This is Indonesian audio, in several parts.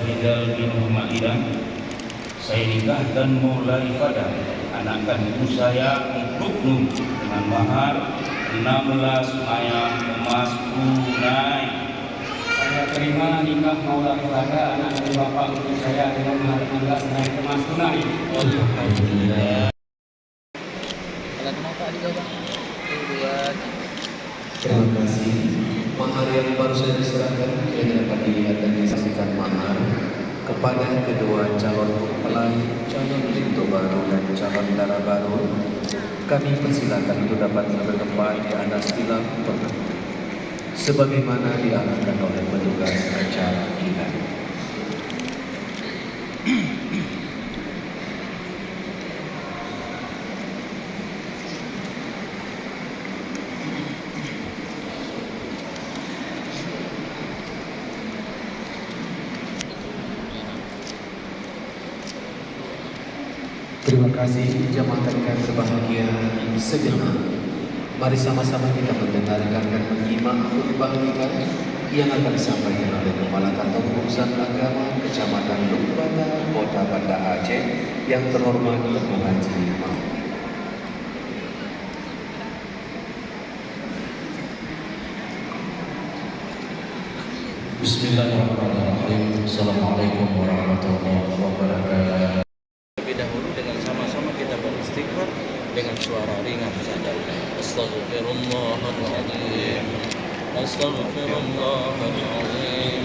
Fahidal bin Muhammad Idan, saya nikahkan Maula Ifadah, anak kandung saya untuk Nun dengan mahar 16 mayang emas tunai. Saya terima nikah Maula Ifadah, anak dari bapak untuk saya dengan mahar 16 mayang emas tunai. Alhamdulillah. Terima kasih. Mahar yang baru saja diserahkan kini dapat dilihat dan disaksikan mahar kepada kedua calon mempelai, calon pintu baru dan calon darah baru. Kami persilakan untuk dapat bertempat di atas tilam pertemuan sebagaimana diarahkan oleh petugas acara kita. Terima kasih jamaah yang berbahagia segenap. Mari sama-sama kita mendengarkan dan menyimak khutbah nikah yang akan disampaikan oleh Kepala Kantor Urusan Agama Kecamatan Lumbata, Kota Banda Aceh yang terhormat Ketua Haji Imam. Bismillahirrahmanirrahim. Assalamualaikum warahmatullahi wabarakatuh. Dahulu dengan sama-sama kita beristighfar dengan suara ringan saja. Astaghfirullahaladzim, Astaghfirullahaladzim,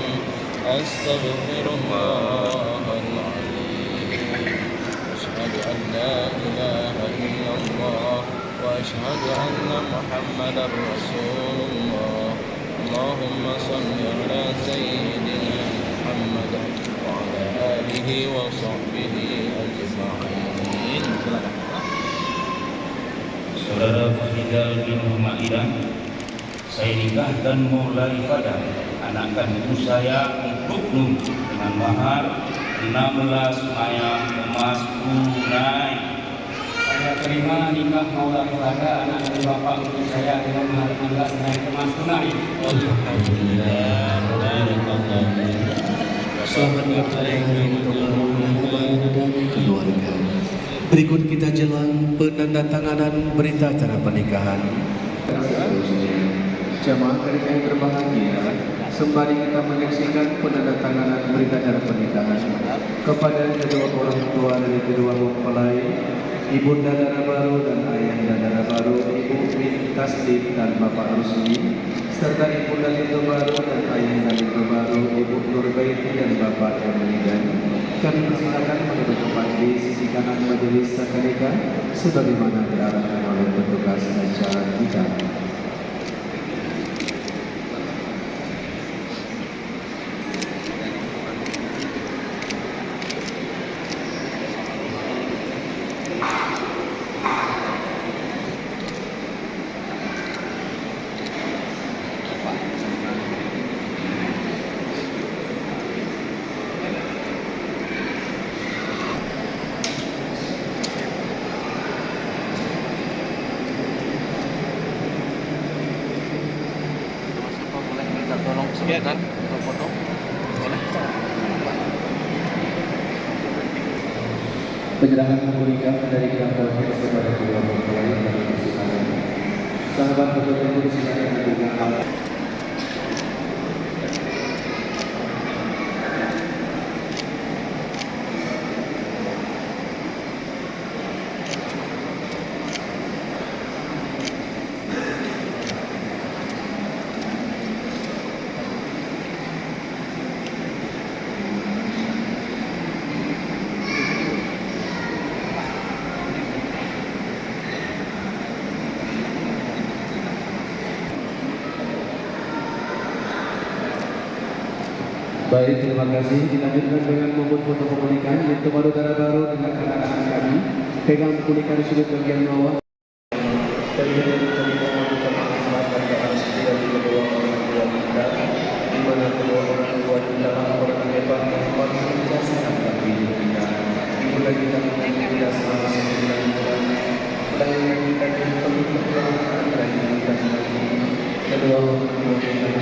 Astaghfirullahaladzim. Asyhadu an la ilaha illallah wa asyhadu anna Muhammadar Rasulullah. Allahumma salli ala Sayyidina Muhammad wa ala alihi wa sahbihi ajma'in. Saudara Fahidal bin Muhammad Idan, saya nikahkan Maula Ifadah, anak kandung saya untuk Nun dengan mahar 16 mayang emas tunai. Saya terima nikah Maula Ifadah, anak dari bapak untuk saya dengan mahar 16 mayang emas tunai. Alhamdulillah. Selamat berkali untuk dan keluarga. Berikut kita jelang penandatanganan berita acara pernikahan. Jamaah yang berbahagia, sembari kita menyaksikan penandatanganan berita acara pernikahan kepada kedua orang tua dari kedua mempelai, ibunda darah baru dan ayahanda darah baru, Ibu Bin Taslim dan Bapak Rusli, serta ibunda lintu baru dan ayahanda lintu baru, Ibu Nurbaiti dan Bapak Emilian. Kami persilakan menjadi tempat di sisi kanan majelis akad nikah sebagaimana diarahkan oleh petugas acara kita. Sebentar, foto. Boleh? Penyerahan buku nikah dari kantor kita kepada kedua mempelai dan persilakan. Sahabat fotografer silakan menunjukkan alat. Baik, terima kasih. Dilanjutkan dengan membuat foto pernikahan yaitu baru darah baru dengan anak-anak kami. Pegang buku nikah di sudut bagian bawah. Terlihat pernikahan kita melaksanakan dengan setia di kedua orang tua kita, di mana kedua orang tua kita orang hebat yang paling menjadikan bagi kita. Dimulai kita tidak selama 9 bulan. Melainkan kita yang perlu perjuangan dari kita sendiri. Kedua orang tua kita